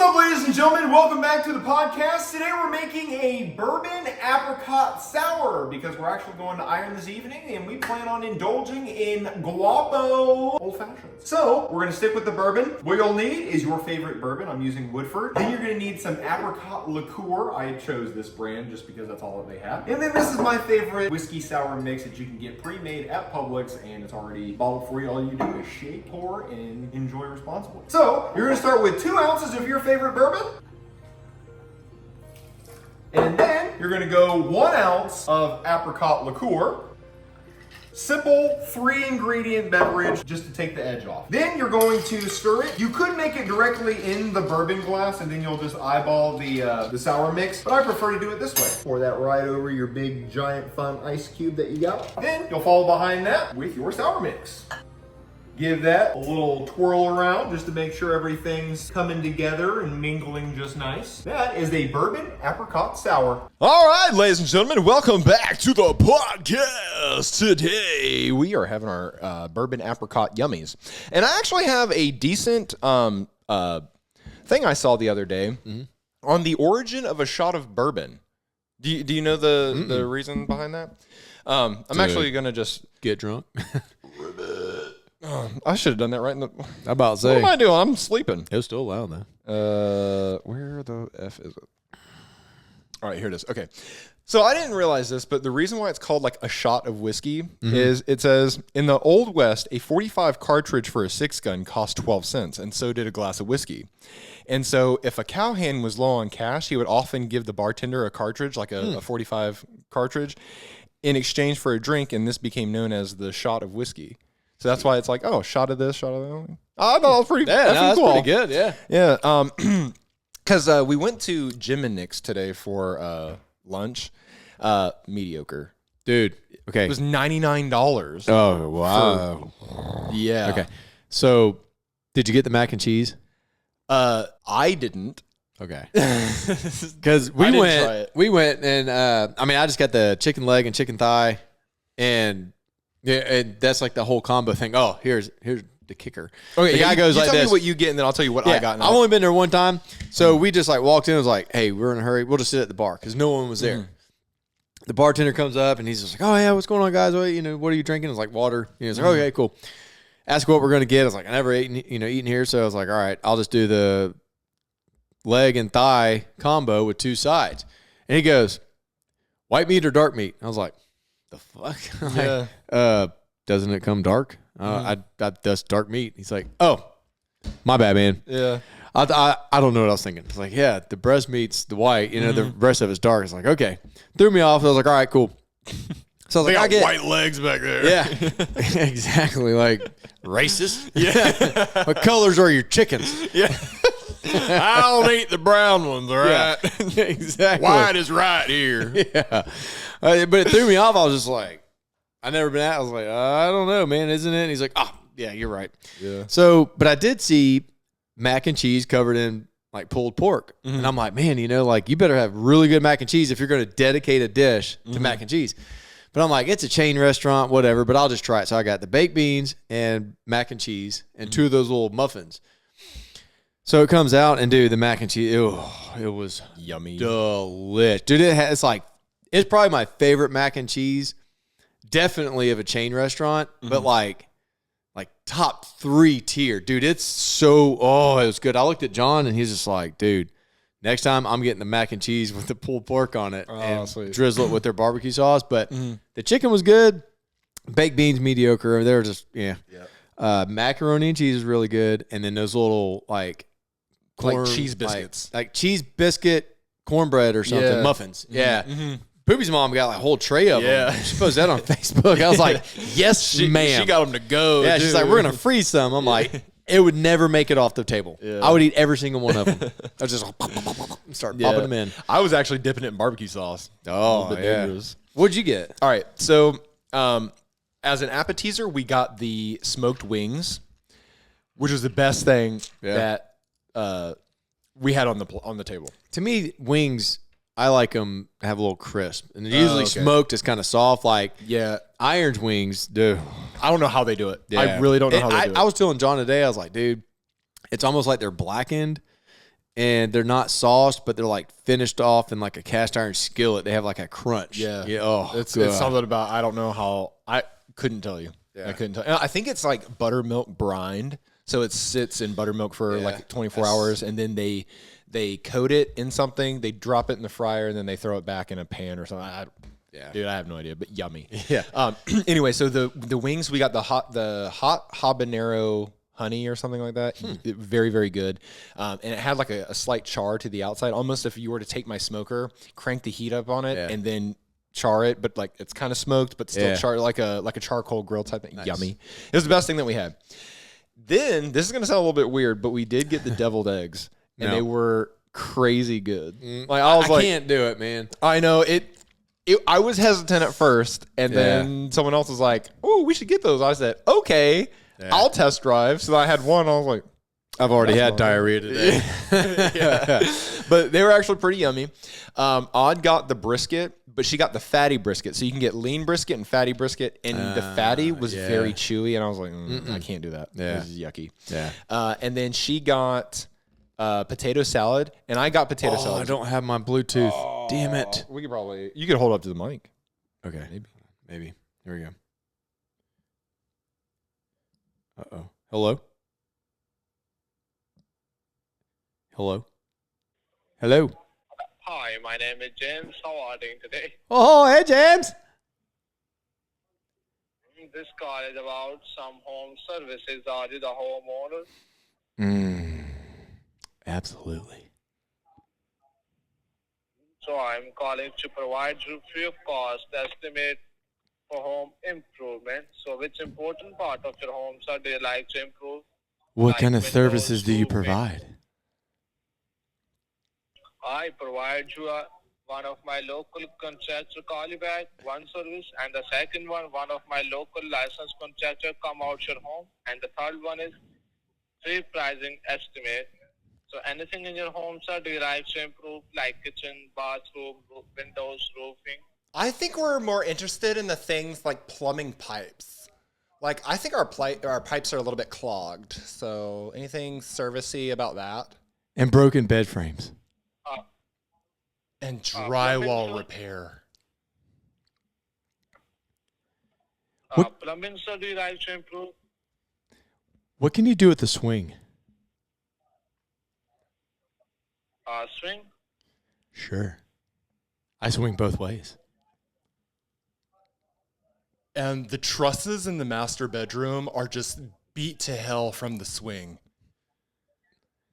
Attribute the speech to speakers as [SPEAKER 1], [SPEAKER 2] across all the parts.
[SPEAKER 1] What's up, ladies and gentlemen? Welcome back to the podcast. Today we're making a bourbon apricot sour because we're actually going to Iron this evening and we plan on indulging in Guapo Old Fashions. So we're going to stick with the bourbon. What you'll need is your favorite bourbon. I'm using Woodford. Then you're going to need some Apricot Liqueur. I chose this brand just because that's all that they have. And then this is my favorite whiskey sour mix that you can get pre-made at Publix, and it's already bottled for you. All you do is shake, pour, and enjoy responsibly. So you're going to start with 2 ounces of your favorite bourbon. And then you're going to go 1 ounce of apricot liqueur. Simple 3-ingredient beverage just to take the edge off. Then you're going to stir it. You could make it directly in the bourbon glass and then you'll just eyeball the sour mix, but I prefer to do it this way. Pour that right over your big giant fun ice cube that you got. Then you'll follow behind that with your sour mix. Give that a little twirl around just to make sure everything's coming together and mingling just nice. That is a bourbon apricot sour.
[SPEAKER 2] All right, ladies and gentlemen, welcome back to the podcast. Today we are having our bourbon apricot yummies. And I actually have a decent thing I saw the other day on the origin of a shot of bourbon. Do you know the reason behind that? I'm actually going to just
[SPEAKER 3] get drunk.
[SPEAKER 2] I should have done that right in the...
[SPEAKER 3] I'm about to say.
[SPEAKER 2] What am I doing? I'm sleeping.
[SPEAKER 3] It was still loud, though.
[SPEAKER 2] Where the F is it? All right, here it is. Okay. So I didn't realize this, but the reason why it's called like a shot of whiskey is it says, in the Old West, a 45 cartridge for a 6-gun cost 12 cents, and so did a glass of whiskey. And so if a cowhand was low on cash, he would often give the bartender a cartridge, like a 45 cartridge, in exchange for a drink, and this became known as the shot of whiskey. So that's why it's like, oh, shot of this, shot of that. Oh, no, that's pretty,
[SPEAKER 3] that's
[SPEAKER 2] cool.
[SPEAKER 3] pretty good, yeah.
[SPEAKER 2] Yeah, because we went to Jim and Nick's today for lunch. Mediocre.
[SPEAKER 3] Dude, okay.
[SPEAKER 2] It was $99.
[SPEAKER 3] Oh, wow.
[SPEAKER 2] Yeah.
[SPEAKER 3] Okay. So, did you get the mac and cheese?
[SPEAKER 2] I didn't.
[SPEAKER 3] Okay. Because we went and, I just got the chicken leg and chicken thigh, and... yeah, and that's like the whole combo thing. Oh, here's the kicker.
[SPEAKER 2] Okay,
[SPEAKER 3] the guy goes like this.
[SPEAKER 2] Tell me what you get, and then I'll tell you what I got.
[SPEAKER 3] I've only been there one time, so we just like walked in. and was like, "Hey, we're in a hurry. We'll just sit at the bar because no one was there." The bartender comes up and he's just like, "Oh yeah, what's going on, guys? What are you drinking?" It's like water. He's like, "Okay, cool." Ask what we're gonna get. I was like, "I never eaten here," so I was like, "All right, I'll just do the leg and thigh combo with 2 sides." And he goes, "White meat or dark meat?" I was like, the fuck?
[SPEAKER 2] Yeah.
[SPEAKER 3] Doesn't it come dark? That's dark meat. He's like, oh, my bad, man.
[SPEAKER 2] Yeah.
[SPEAKER 3] I don't know what I was thinking. It's like, yeah, the breast meat's the white, the rest of it's dark. It's like, okay. Threw me off. I was like, all right, cool. So I was like, I get
[SPEAKER 2] white legs back there.
[SPEAKER 3] Yeah. Exactly. Like racist. Yeah. What colors are your chickens?
[SPEAKER 2] Yeah. I don't eat the brown ones, all right?
[SPEAKER 3] Yeah, exactly.
[SPEAKER 2] White is right here.
[SPEAKER 3] Yeah. But it threw me off. I was just like, I've never been out. I was like, I don't know, man, isn't it? And he's like, oh, yeah, you're right.
[SPEAKER 2] Yeah.
[SPEAKER 3] So, but I did see mac and cheese covered in like pulled pork. And I'm like, man, you better have really good mac and cheese if you're going to dedicate a dish to mac and cheese. But I'm like, it's a chain restaurant, whatever, but I'll just try it. So I got the baked beans and mac and cheese and 2 of those little muffins. So it comes out, and dude, the mac and cheese, it was
[SPEAKER 2] yummy,
[SPEAKER 3] delish. Dude, it's probably my favorite mac and cheese, definitely of a chain restaurant, but like top 3 tier. Dude, it was good. I looked at John, and he's just like, dude, next time I'm getting the mac and cheese with the pulled pork on it and drizzle it with their barbecue sauce. But the chicken was good. Baked beans, mediocre. They were just, macaroni and cheese is really good. And then those little, corn,
[SPEAKER 2] cheese biscuits.
[SPEAKER 3] Like cheese biscuit cornbread or something. Muffins. Yeah. Poopy's mom got a whole tray of them. She posted that on Facebook. I was like, yes, ma'am.
[SPEAKER 2] She got them to go.
[SPEAKER 3] Yeah,
[SPEAKER 2] dude.
[SPEAKER 3] She's like, we're going to freeze some. I'm like, it would never make it off the table. Yeah. I would eat every single one of them. I was just start popping them in.
[SPEAKER 2] I was actually dipping it in barbecue sauce.
[SPEAKER 3] Oh, yeah. Dangerous. What'd you get?
[SPEAKER 2] All right. So as an appetizer, we got the smoked wings, which was the best thing that we had on the table.
[SPEAKER 3] To me, wings, I like them to have a little crisp. And they're usually smoked is kind of soft. Like Iron's wings, dude.
[SPEAKER 2] I don't know how they do it. Yeah. I really don't know how they do it.
[SPEAKER 3] I was telling John today, I was like, dude, it's almost like they're blackened and they're not sauced, but they're like finished off in like a cast iron skillet. They have like a crunch.
[SPEAKER 2] Yeah.
[SPEAKER 3] Oh,
[SPEAKER 2] It's
[SPEAKER 3] God.
[SPEAKER 2] something about, I don't know how, I couldn't tell you.
[SPEAKER 3] Yeah.
[SPEAKER 2] I couldn't tell you. I think it's like buttermilk brined. So it sits in buttermilk for like 24 hours, and then they coat it in something, they drop it in the fryer, and then they throw it back in a pan or something. Dude, I have no idea, but yummy.
[SPEAKER 3] Yeah.
[SPEAKER 2] Anyway, so the wings, we got the hot habanero honey or something like that. Very, very good. And it had like a slight char to the outside, almost if you were to take my smoker, crank the heat up on it, and then char it, but like it's kind of smoked, but still char, like a charcoal grill type thing. Nice. Yummy. It was the best thing that we had. Then this is gonna sound a little bit weird, but we did get the deviled eggs, and they were crazy good. Like I
[SPEAKER 3] can't do it, man.
[SPEAKER 2] I know it. I was hesitant at first, and then someone else was like, "Oh, we should get those." I said, "Okay, I'll test drive." So I had one. I was like,
[SPEAKER 3] I've already had diarrhea today.
[SPEAKER 2] But they were actually pretty yummy. Odd got the brisket, but she got the fatty brisket. So you can get lean brisket and fatty brisket, and the fatty was very chewy, and I was like, I can't do that.
[SPEAKER 3] Yeah.
[SPEAKER 2] This is yucky.
[SPEAKER 3] Yeah.
[SPEAKER 2] And then she got potato salad, and I got potato salad.
[SPEAKER 3] I don't have my Bluetooth. Damn it.
[SPEAKER 2] We could probably, you could hold up to the mic.
[SPEAKER 3] Okay. Maybe. Here we go. Uh-oh. Hello? Hello?
[SPEAKER 4] Hi, my name is James. How are you doing today?
[SPEAKER 3] Oh, hey, James.
[SPEAKER 4] This call is about some home services. Are you the homeowner?
[SPEAKER 3] Absolutely.
[SPEAKER 4] So I'm calling to provide you free of cost estimate for home improvement. So which important part of your home, sir, do you like to improve?
[SPEAKER 3] What
[SPEAKER 4] Like
[SPEAKER 3] kind of
[SPEAKER 4] windows,
[SPEAKER 3] services do you
[SPEAKER 4] roofing.
[SPEAKER 3] provide?
[SPEAKER 4] I provide you one of my local contractor call you back, one service, and the second one of my local licensed contractor come out your home, and the third one is free pricing estimate. So anything in your home, sir, do you like to improve, like kitchen, bathroom, windows, roofing?
[SPEAKER 2] I think we're more interested in the things like plumbing pipes. Like, I think our pipes are a little bit clogged. So anything servicey about that?
[SPEAKER 3] And broken bed frames.
[SPEAKER 2] And
[SPEAKER 4] Plumbing,
[SPEAKER 2] drywall
[SPEAKER 4] sir?
[SPEAKER 2] repair.
[SPEAKER 4] Plumbing, sir, do you like to improve?
[SPEAKER 3] What can you do at the swing?
[SPEAKER 4] Swing?
[SPEAKER 3] Sure. I swing both ways.
[SPEAKER 2] And the trusses in the master bedroom are just beat to hell from the swing.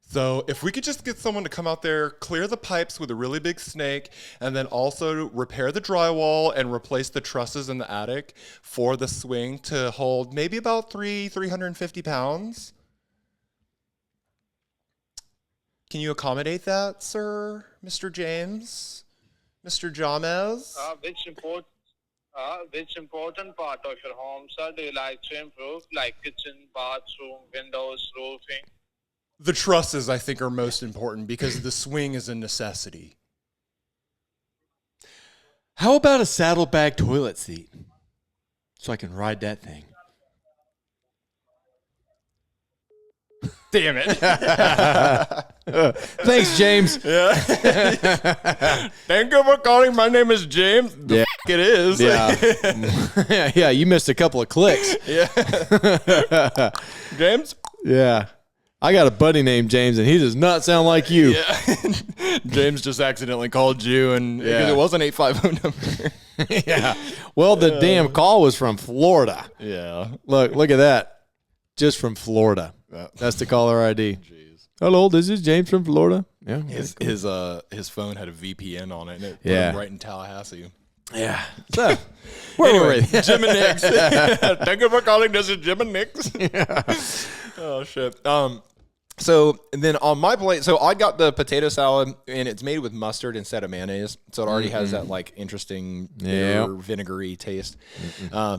[SPEAKER 2] So if we could just get someone to come out there, clear the pipes with a really big snake, and then also repair the drywall and replace the trusses in the attic for the swing to hold maybe about 350 pounds. Can you accommodate that, sir, Mr. James? Mr. James?
[SPEAKER 4] Which important part of your home, sir, do you like to improve, like kitchen, bathroom, windows, roofing?
[SPEAKER 2] The trusses, I think, are most important because the swing is a necessity.
[SPEAKER 3] How about a saddlebag toilet seat? So I can ride that thing.
[SPEAKER 2] Damn it.
[SPEAKER 3] Thanks, James.
[SPEAKER 2] Yeah. Thank you for calling. My name is James. The it is.
[SPEAKER 3] Yeah. Yeah, you missed a couple of clicks.
[SPEAKER 2] Yeah. James?
[SPEAKER 3] Yeah. I got a buddy named James, and he does not sound like you.
[SPEAKER 2] Yeah. James just accidentally called you, and because it was an 850 number.
[SPEAKER 3] Yeah. Well, the damn call was from Florida.
[SPEAKER 2] Yeah.
[SPEAKER 3] Look at that. Just from Florida. That's the caller ID.
[SPEAKER 2] Jeez.
[SPEAKER 3] Hello, this is James from Florida. Yeah.
[SPEAKER 2] His phone had a VPN on it, and it put him right in Tallahassee.
[SPEAKER 3] Yeah. So, where were we?
[SPEAKER 2] Jim and Nick's. Thank you for calling. This is Jim and Nick's.
[SPEAKER 3] Yeah.
[SPEAKER 2] Oh shit. So and then on my plate, so I got the potato salad, and it's made with mustard instead of mayonnaise, so it already has that like interesting vinegary taste.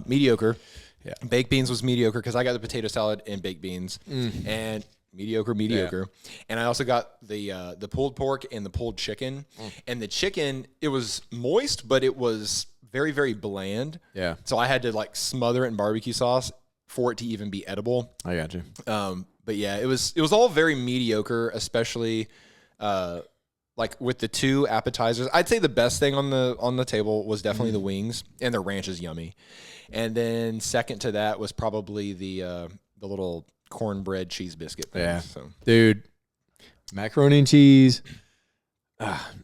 [SPEAKER 2] Mediocre.
[SPEAKER 3] Yeah.
[SPEAKER 2] Baked beans was mediocre because I got the potato salad and baked beans, and mediocre.
[SPEAKER 3] Yeah.
[SPEAKER 2] And I also got the pulled pork and the pulled chicken, and the chicken, it was moist, but it was very, very bland.
[SPEAKER 3] Yeah.
[SPEAKER 2] So I had to like smother it in barbecue sauce for it to even be edible.
[SPEAKER 3] I got you.
[SPEAKER 2] But yeah, it was all very mediocre, especially like with the 2 appetizers, I'd say the best thing on the table was definitely the wings, and their ranch is yummy. And then second to that was probably the little cornbread cheese biscuit thing.
[SPEAKER 3] Yeah.
[SPEAKER 2] So.
[SPEAKER 3] Dude, macaroni and cheese.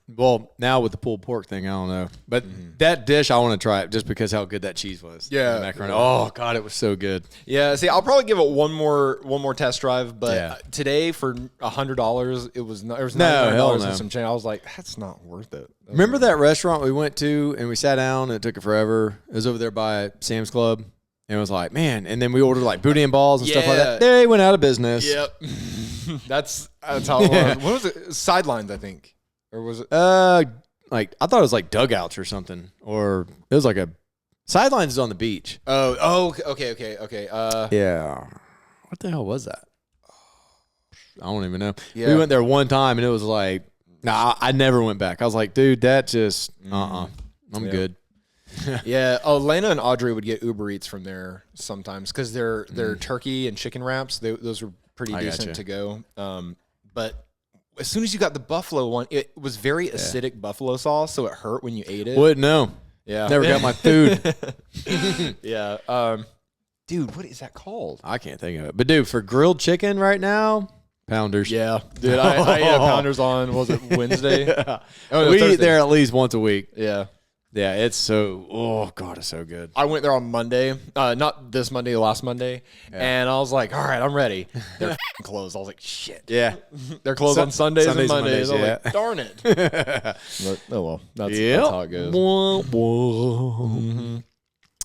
[SPEAKER 3] Well, now with the pulled pork thing, I don't know. But that dish, I want to try it just because how good that cheese was.
[SPEAKER 2] Yeah.
[SPEAKER 3] The macaroni. Oh, God, it was so good.
[SPEAKER 2] Yeah, see, I'll probably give it one more test drive, but
[SPEAKER 3] Yeah.
[SPEAKER 2] Today for $100, it was not, there was
[SPEAKER 3] No,
[SPEAKER 2] $99
[SPEAKER 3] hell no.
[SPEAKER 2] and some change. I was like, that's not worth it.
[SPEAKER 3] Remember that restaurant we went to and we sat down and it took it forever? It was over there by Sam's Club. And it was like, man. And then we ordered like booty and balls and stuff like that. They went out of business.
[SPEAKER 2] Yep. that's how it was. What was it? Sidelines, I think. Or was it?
[SPEAKER 3] Like I thought it was like dugouts or something. Or it was like a sidelines is on the beach.
[SPEAKER 2] Okay.
[SPEAKER 3] Yeah. What the hell was that? I don't even know.
[SPEAKER 2] Yeah.
[SPEAKER 3] We went there one time and it was like, nah, I never went back. I was like, dude, that just, I'm good.
[SPEAKER 2] Yeah. Oh, Lena and Audrey would get Uber Eats from there sometimes because their turkey and chicken wraps, those were pretty decent to go. But as soon as you got the buffalo one, it was very acidic buffalo sauce, so it hurt when you ate it.
[SPEAKER 3] Wouldn't know.
[SPEAKER 2] Yeah.
[SPEAKER 3] Never got my food.
[SPEAKER 2] Yeah. Dude, what is that called?
[SPEAKER 3] I can't think of it. But dude, for grilled chicken right now, Pounders.
[SPEAKER 2] Yeah. Dude, I ate at Pounders on, was it Wednesday?
[SPEAKER 3] Yeah.
[SPEAKER 2] Oh, no,
[SPEAKER 3] We
[SPEAKER 2] Thursday.
[SPEAKER 3] eat there at least once a week.
[SPEAKER 2] Yeah.
[SPEAKER 3] Yeah, it's so, oh, God, it's so good.
[SPEAKER 2] I went there on Monday, not this Monday, the last Monday, and I was like, all right, I'm ready. They're f***ing closed. I was like, shit.
[SPEAKER 3] Yeah.
[SPEAKER 2] They're closed on Sundays and Mondays. I was
[SPEAKER 3] yeah.
[SPEAKER 2] like, darn it. But, oh, well. That's how it goes.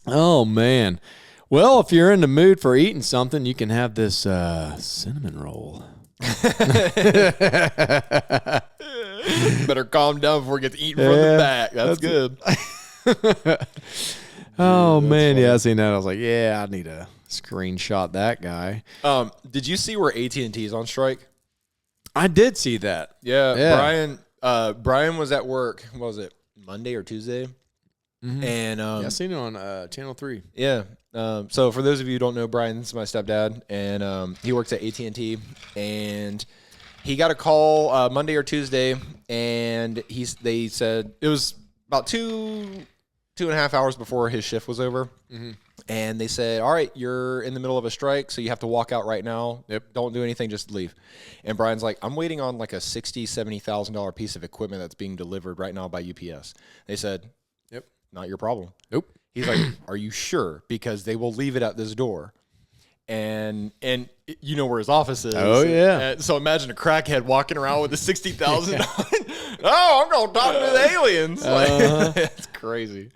[SPEAKER 3] Oh, man. Well, if you're in the mood for eating something, you can have this cinnamon roll.
[SPEAKER 2] Better calm down before it gets eaten from the back. That's good.
[SPEAKER 3] Oh, man. Yeah, I seen that. I was like, yeah, I need to screenshot that guy.
[SPEAKER 2] Did you see where AT&T is on strike?
[SPEAKER 3] I did see that.
[SPEAKER 2] Yeah. Brian was at work. What was it? Monday or Tuesday?
[SPEAKER 3] Mm-hmm.
[SPEAKER 2] And
[SPEAKER 3] Yeah, I seen it on Channel 3.
[SPEAKER 2] yeah. So for those of you who don't know, Brian's my stepdad, and he works at AT&T, and he got a call Monday or Tuesday, and they said it was about 2.5 hours before his shift was over.
[SPEAKER 3] Mm-hmm.
[SPEAKER 2] And they said, all right, you're in the middle of a strike, so you have to walk out right now.
[SPEAKER 3] Yep.
[SPEAKER 2] Don't do anything, just leave. And Brian's like, I'm waiting on like a $60,000, $70,000 piece of equipment that's being delivered right now by UPS. They said,
[SPEAKER 3] Yep.
[SPEAKER 2] Not your problem.
[SPEAKER 3] Nope.
[SPEAKER 2] He's like, are you sure? Because they will leave it at this door. And you know where his office is.
[SPEAKER 3] Oh, yeah.
[SPEAKER 2] And so imagine a crackhead walking around with a $60,000. Oh, I'm going to talk to the aliens. Like, it's crazy.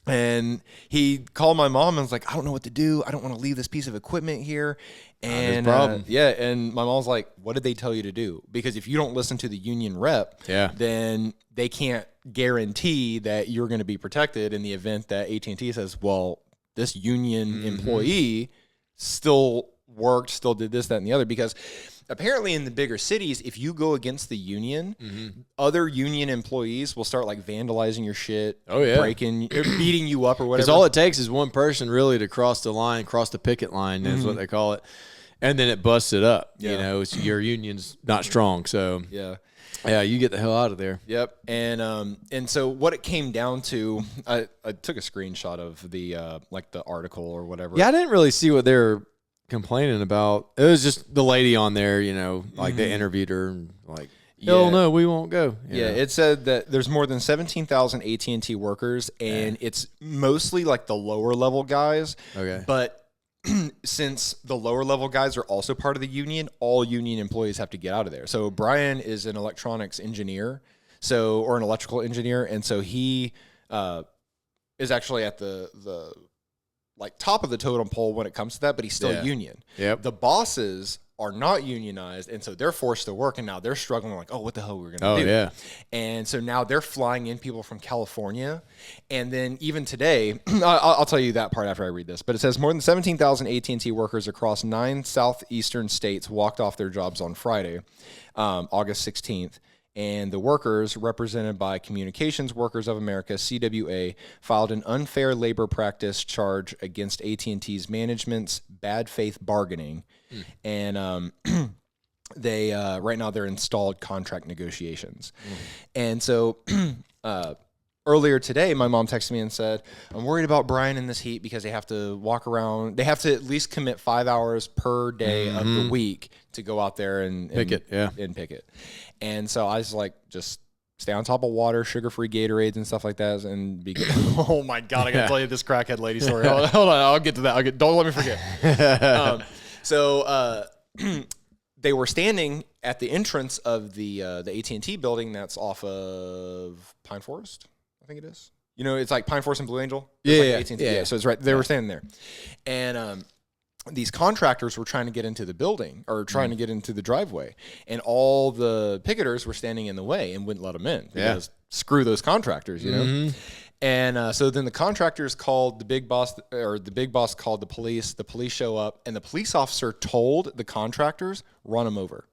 [SPEAKER 2] And he called my mom and was like, I don't know what to do. I don't want to leave this piece of equipment here. And
[SPEAKER 3] problem.
[SPEAKER 2] and my mom's like, what did they tell you to do? Because if you don't listen to the union rep, then they can't guarantee that you're going to be protected in the event that AT&T says, well, this union employee still worked, still did this, that, and the other. Because apparently in the bigger cities, if you go against the union, other union employees will start like vandalizing your shit, breaking, beating you up or whatever.
[SPEAKER 3] Because all it takes is one person really to cross the line, cross the picket line, is what they call it. And then it busts it up. You know, it's, your union's not strong. So, yeah, you get the hell out of there.
[SPEAKER 2] Yep. And so what it came down to, I took a screenshot of the like the article or whatever.
[SPEAKER 3] Yeah, I didn't really see what they were complaining about. It was just the lady on there, you know, like they interviewed her and like, hell no, we won't go. You know?
[SPEAKER 2] It said that there's more than 17,000 AT&T workers, and it's mostly like the lower level guys.
[SPEAKER 3] Okay.
[SPEAKER 2] But since the lower level guys are also part of the union, all union employees have to get out of there. So Brian is an electronics engineer, or an electrical engineer, and so he is actually at the like top of the totem pole when it comes to that, but he's still union.
[SPEAKER 3] Yep.
[SPEAKER 2] The bosses are not unionized, and so they're forced to work, and now they're struggling like, oh, what the hell we're going to do?
[SPEAKER 3] Yeah.
[SPEAKER 2] And so now they're flying in people from California, and then even today, I'll tell you that part after I read this, but it says more than 17,000 AT&T workers across 9 southeastern states walked off their jobs on Friday, August 16th. And the workers, represented by Communications Workers of America, CWA, filed an unfair labor practice charge against AT&T's management's bad faith bargaining. And they right now they're installed contract negotiations. And so earlier today, my mom texted me and said, I'm worried about Brian in this heat because they have to walk around. They have to at least commit 5 hours per day of the week to go out there and
[SPEAKER 3] Pick it. Yeah.
[SPEAKER 2] and pick it. And so I was like, just stay on top of water, sugar-free Gatorades and stuff like that, and be good. Oh my God, I gotta tell you this crackhead lady story. Hold on, I'll get to that. Don't let me forget. So they were standing at the entrance of the AT&T building that's off of Pine Forest, I think it is. You know, it's like Pine Forest and Blue Angel. It's like AT&T. Yeah. So it's right. They were standing there, and these contractors were trying to get into the building or trying to get into the driveway, and all the picketers were standing in the way and wouldn't let them in because screw those contractors, you know. And so then the contractors called the big boss, or the big boss called the police. The police show up, and the police officer told the contractors, run them over.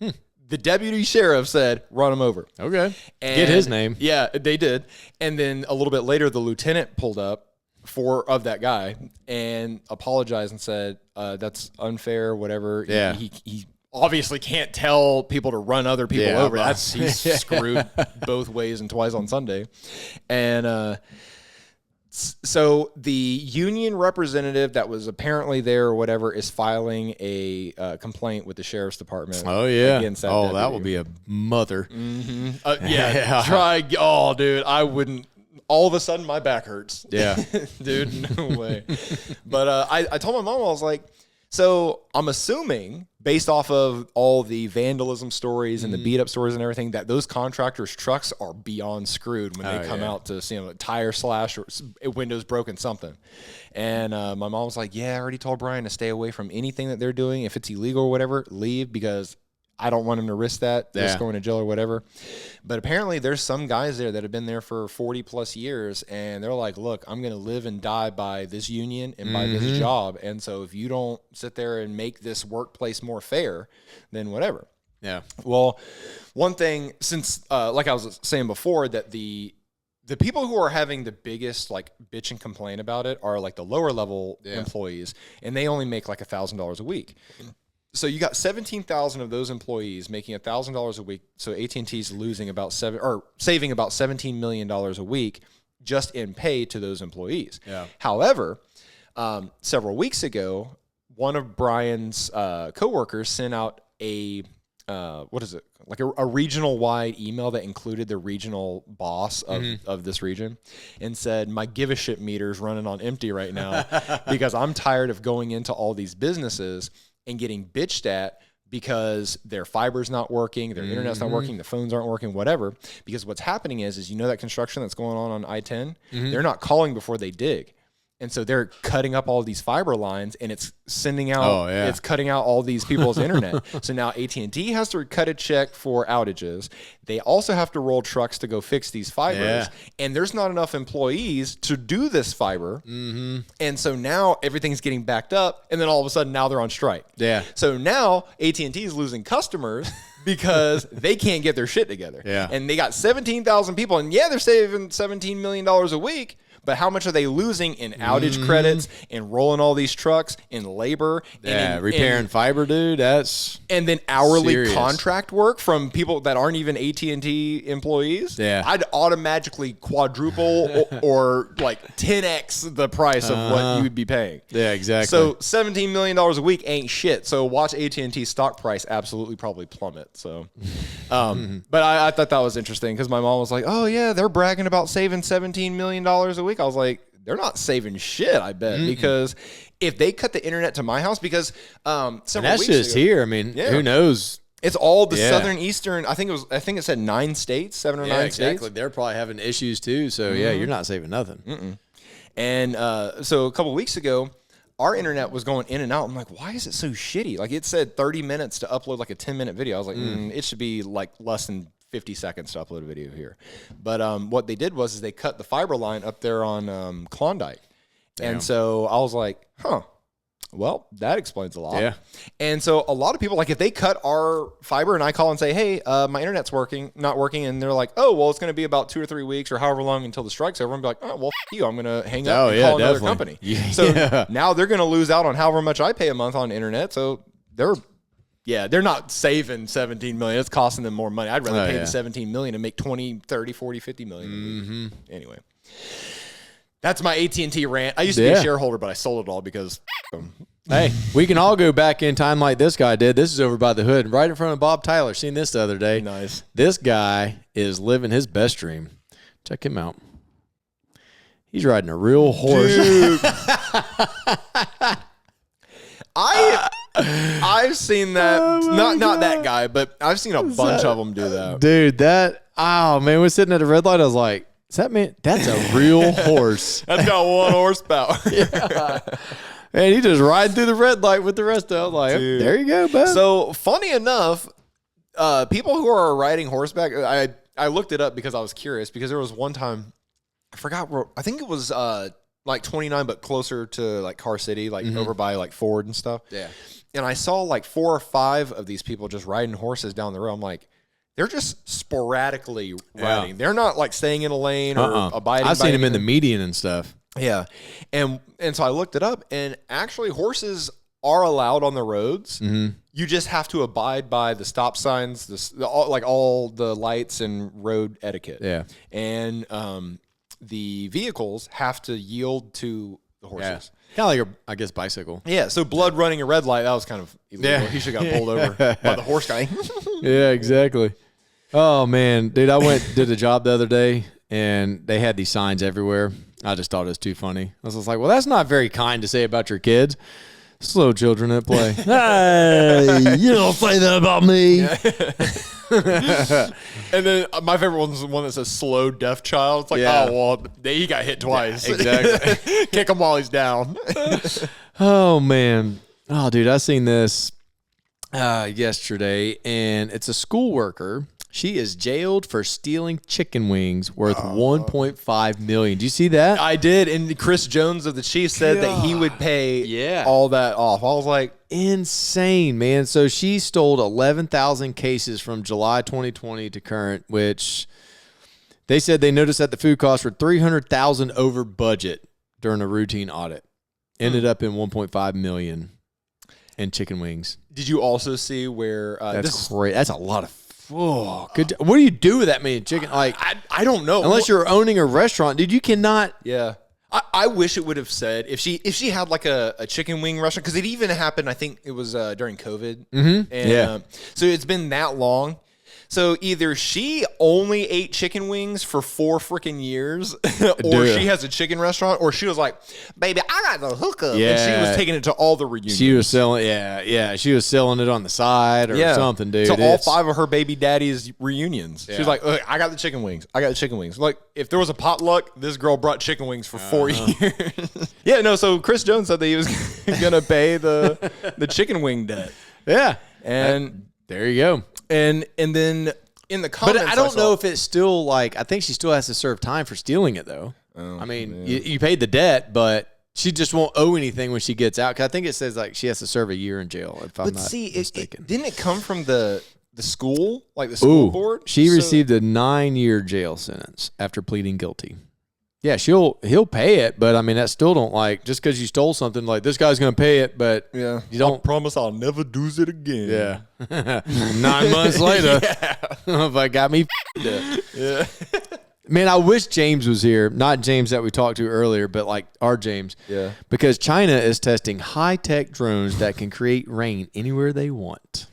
[SPEAKER 2] The deputy sheriff said, run him over.
[SPEAKER 3] Okay.
[SPEAKER 2] And
[SPEAKER 3] get his name.
[SPEAKER 2] Yeah, they did. And then a little bit later, the lieutenant pulled up of that guy and apologized and said, that's unfair, whatever.
[SPEAKER 3] Yeah.
[SPEAKER 2] He obviously can't tell people to run other people over. He's screwed both ways and twice on Sunday. And so the union representative that was apparently there or whatever is filing a complaint with the sheriff's department.
[SPEAKER 3] Oh, yeah.
[SPEAKER 2] Against that
[SPEAKER 3] that
[SPEAKER 2] deputy.
[SPEAKER 3] will be a mother.
[SPEAKER 2] Oh, dude, I wouldn't. All of a sudden, my back hurts.
[SPEAKER 3] Yeah.
[SPEAKER 2] Dude, no way. But I told my mom, I was like, so I'm assuming, based off of all the vandalism stories and the beat up stories and everything, that those contractors' trucks are beyond screwed when they come out to see a tire slash or windows broken, something. And my mom was like, yeah, I already told Brian to stay away from anything that they're doing. If it's illegal or whatever, leave, because I don't want him to risk that, risk going to jail or whatever. But apparently there's some guys there that have been there for 40 plus years, and they're like, look, I'm going to live and die by this union and by this job. And so if you don't sit there and make this workplace more fair, then whatever.
[SPEAKER 3] Yeah.
[SPEAKER 2] Well, one thing, since like I was saying before, that the people who are having the biggest like bitch and complain about it are like the lower level employees, and they only make like $1,000 a week. So you got 17,000 of those employees making $1,000 a week. So AT&T's losing saving about $17 million a week just in pay to those employees. Yeah. However, several weeks ago, one of Brian's coworkers sent out a regional wide email that included the regional boss of this region, and said, my give a shit meter's running on empty right now because I'm tired of going into all these businesses and getting bitched at because their fiber's not working, their internet's not working, the phones aren't working, whatever. Because what's happening is you know that construction that's going on I-10? They're not calling before they dig. And so they're cutting up all these fiber lines, and it's sending out, it's cutting out all these people's internet. So now AT&T has to cut a check for outages. They also have to roll trucks to go fix these fibers. And there's not enough employees to do this fiber. And so now everything's getting backed up, and then all of a sudden now they're on strike.
[SPEAKER 3] Yeah.
[SPEAKER 2] So now AT&T is losing customers because they can't get their shit together.
[SPEAKER 3] Yeah.
[SPEAKER 2] And they got 17,000 people, and they're saving $17 million a week. But how much are they losing in outage credits and rolling all these trucks in labor?
[SPEAKER 3] And repairing fiber, dude. That's
[SPEAKER 2] and then hourly
[SPEAKER 3] serious.
[SPEAKER 2] Contract work from people that aren't even AT&T employees.
[SPEAKER 3] Yeah,
[SPEAKER 2] I'd automatically quadruple or like 10x the price of what you would be paying.
[SPEAKER 3] Yeah, exactly.
[SPEAKER 2] So $17 million a week ain't shit. So watch AT&T stock price absolutely probably plummet. So, but I thought that was interesting because my mom was like, "Oh yeah, they're bragging about saving $17 million a week." I was like, they're not saving shit, I bet, because if they cut the internet to my house, because several
[SPEAKER 3] that's
[SPEAKER 2] weeks
[SPEAKER 3] just
[SPEAKER 2] ago,
[SPEAKER 3] here. I mean, who knows?
[SPEAKER 2] It's all the southern eastern. I think it said 9 states, 7 or 9 states.
[SPEAKER 3] They're probably having issues too. So you're not saving nothing.
[SPEAKER 2] And so a couple weeks ago, our internet was going in and out. I'm like, why is it so shitty? Like it said 30 minutes to upload like a 10-minute video. I was like, it should be like less than 50 seconds to upload a video here. But what they did was they cut the fiber line up there on Klondike. Damn. And so I was like, well, that explains a lot. Yeah. And so a lot of people, like if they cut our fiber and I call and say, hey, my internet's not working. And they're like, oh, well, it's going to be about 2 or 3 weeks or however long until the strike's over. I'm like, oh, well, you, I'm going to hang up and call another company. So now they're going to lose out on however much I pay a month on internet. So they're Yeah, they're not saving 17 million. It's costing them more money. I'd rather pay
[SPEAKER 3] yeah.
[SPEAKER 2] the 17 million and make 20, 30, 40, 50 million. Anyway, that's my AT&T rant. I used to be a shareholder, but I sold it all because
[SPEAKER 3] Hey, we can all go back in time like this guy did. This is over by the hood, right in front of Bob Tyler. Seen this the other day.
[SPEAKER 2] Nice. This
[SPEAKER 3] guy is living his best dream. Check him out. He's riding a real horse.
[SPEAKER 2] Dude. I've seen that. Not that guy, but I've seen a bunch of them do that.
[SPEAKER 3] Dude, we're sitting at a red light. I was like, is that man? That's a real horse.
[SPEAKER 2] That's got 1 horsepower.
[SPEAKER 3] Yeah. And he just riding through the red light with the rest of them. Like, there you go, bud.
[SPEAKER 2] So funny enough, people who are riding horseback, I looked it up because I was curious, because there was one time, I forgot where, I think it was like 29, but closer to like Car City, like over by like Ford and stuff.
[SPEAKER 3] Yeah.
[SPEAKER 2] And I saw like 4 or 5 of these people just riding horses down the road. I'm like, they're just sporadically riding. They're not like staying in a lane or abiding.
[SPEAKER 3] I've
[SPEAKER 2] by
[SPEAKER 3] seen them in
[SPEAKER 2] anything.
[SPEAKER 3] the median and stuff.
[SPEAKER 2] Yeah. And so I looked it up, and actually horses are allowed on the roads. You just have to abide by the stop signs, all the lights and road etiquette.
[SPEAKER 3] Yeah.
[SPEAKER 2] And the vehicles have to yield to the horses.
[SPEAKER 3] Kind of like I guess, bicycle.
[SPEAKER 2] Yeah. So blood running a red light, that was kind of illegal.
[SPEAKER 3] Yeah.
[SPEAKER 2] He should have got pulled over by the horse guy.
[SPEAKER 3] Yeah, exactly. Oh, man. Dude, did a job the other day, and they had these signs everywhere. I just thought it was too funny. I was just like, well, that's not very kind to say about your kids. Slow children at play. Hey, you don't say that about me.
[SPEAKER 2] And then my favorite one's the one that says slow deaf child. It's like, oh, well, he got hit twice.
[SPEAKER 3] Yeah, exactly.
[SPEAKER 2] Kick him while he's down.
[SPEAKER 3] Oh, man. Oh, dude, I seen this yesterday, and it's a school worker. She is jailed for stealing chicken wings worth $1.5 million. Do you see that?
[SPEAKER 2] I did, and Chris Jones of the Chiefs said that he would pay all that off. I was like,
[SPEAKER 3] insane, man. So she stole 11,000 cases from July 2020 to current, which they said they noticed that the food costs were $300,000 over budget during a routine audit. Ended up in $1.5 million in chicken wings.
[SPEAKER 2] Did you also see where
[SPEAKER 3] that's great? That's a lot of. Oh, good. What do you do with that many chicken? Like,
[SPEAKER 2] I don't know.
[SPEAKER 3] Unless you're owning a restaurant, dude, you cannot.
[SPEAKER 2] Yeah. I wish it would have said if she had like a chicken wing restaurant, because it even happened. I think it was during COVID. And, so it's been that long. So either she only ate chicken wings for 4 freaking years, or she has a chicken restaurant, or she was like, "Baby, I got the hookup," and she was taking it to all the reunions.
[SPEAKER 3] She was selling, she was selling it on the side or something, dude.
[SPEAKER 2] So all 5 of her baby daddy's reunions. She was like, "Look, I got the chicken wings. I got the chicken wings." Like, if there was a potluck, this girl brought chicken wings for 4 years. So Chris Jones said that he was gonna pay the chicken wing debt.
[SPEAKER 3] Yeah,
[SPEAKER 2] and
[SPEAKER 3] there you go.
[SPEAKER 2] And then in the comments,
[SPEAKER 3] but I don't know if it's still like. I think she still has to serve time for stealing it, though. I mean, you paid the debt, but she just won't owe anything when she gets out. Because I think it says like she has to serve a year in jail. If I'm not mistaken.
[SPEAKER 2] Didn't it come from the school, like the school board?
[SPEAKER 3] She received a 9-year jail sentence after pleading guilty. Yeah, he'll pay it, but I mean that still don't like just because you stole something like this guy's gonna pay it, but you don't
[SPEAKER 2] promise I'll never do it again.
[SPEAKER 3] Yeah, 9 months later, if I got me, man, I wish James was here. Not James that we talked to earlier, but like our James.
[SPEAKER 2] Yeah,
[SPEAKER 3] because China is testing high-tech drones that can create rain anywhere they want.